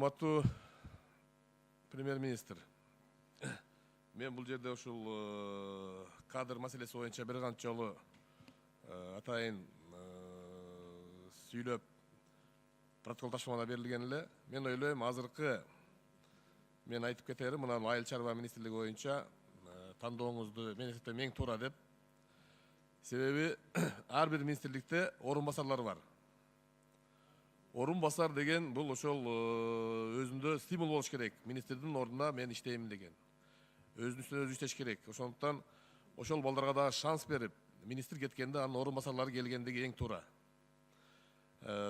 Урматтуу премьер-министр, мен бұл жерде ушул кадр маселеси боюнча бир канча жолу атайын сүйлөп протокол ташкамада берилген эле. Мен ойлойм, азыркы мен айтып кетерим, мына Айыл чарба министрлиги боюнча тандооңузду мен эсептейм эң туура деп. Себеби ар бир министрликте орун басарлар бар. Орун басар деген бул ошол өзүндө стимул болуш керек. Министрдин ордуна мен иштейм деген. Өзүнүн үстүнө өзү иштеш керек. Ошондуктан ошол балдарга да шанс берип, министр кеткенде анын орун басарлары келгендиги эң туура.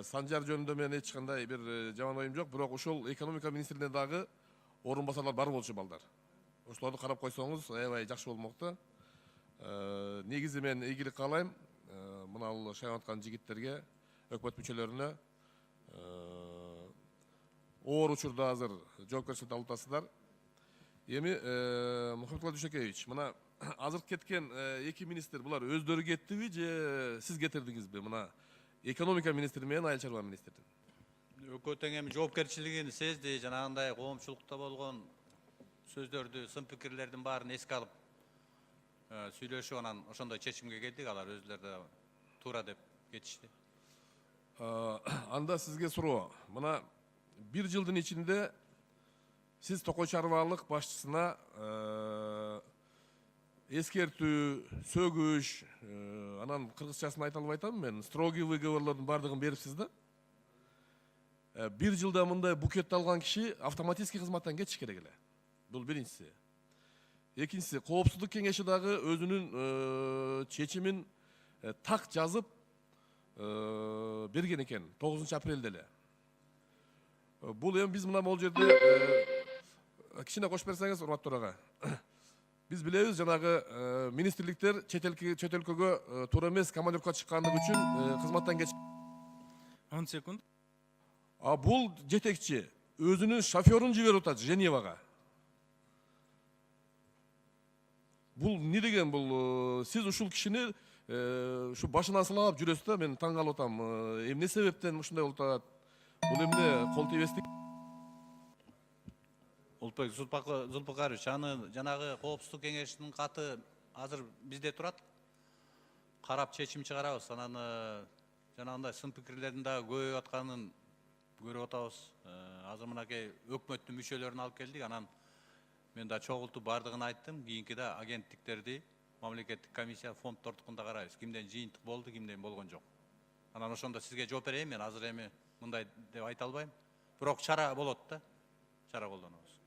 Санжар жөнүндө мен эч кандай бир жаман оюм жок, бирок ошол экономика министринде дагы орун басарлар бар болчу балдар. Ошолорду карап койсоңуз, аябай жакшы болмокто. Негизи мен ийгилик каалайм мына шайланып аткан жигиттерге, өкмөт мүчөлөрүнө. Оор учурда азыр жоопкерчиликти алып атасыздар. Эми Мухаммед Дүйшөкеевич, мына азыр кеткен эки министр булар өздөрү кеттиби же сиз кетирдиңизби? Мына экономика министри менен айыл чарба министрдин. Экөө тең эми жоопкерчилигин сезди, жанагындай коомчулукта болгон сөздөрдү, сын пикирлердин баарын эске алып сүйлөшүп, анан ошондой чечимге келдик. Алар өзлөрү да туура деп кетишти. Анда сизге суроо. Мына бир жылдын ичинде сиз Токой чарбалык башчысына эскертүү, сөгүш, анан кыргызчасын айта албайтам мен, строгий выговорлордун бардыгын берипсиз да. Бир жылда мындай букетти алган киши автоматически кызматтан кетиш керек эле. Бул биринчиси. Экинчиси, коопсуздук кеңеши дагы өзүнүн чечимин так жазып берген экен 9 апрелде эле. Бул эми биз мына могул жерде кичине кошуп берсеңиз, урматтуу ага. Биз билебиз, жанагы министрликтер чет өлкөгө туура эмес командировкага чыккандыгы үчүн кызматтан кетиш. 10 секунд. Бул жетекчи өзүнүн шоферун жиберип атат Женевага. Бул не деген бул? Сиз ушул кишини ушу башынан сылап жүрөсүз да, мен таң калып атам. Эмне себептен ушундай болуп атат? Бул эмне кол тийбестик? Ултбек Зулпукарович, жанагы коопсуздук кеңешинин каты азыр бизде турат. Карап чечим чыгарабыз. Анан жанагындай сын пикирлердин дагы көбөйүп атканын көрүп атабыз. Азыр мынакей өкмөттүн мүчөлөрүн алып келдик. Анан мен да чогултуп бардыгын айттым. Кийинки да агенттиктерди, мамлекеттик комиссия, фонддордукун да карайбыз. Кимден жыйынтык болду, кимден болгон жок. Анан ошондо сизге жооп берейин. Мен азыр эми мындай деп айта албайм. Бирок чара болот да. Чара колдонобуз.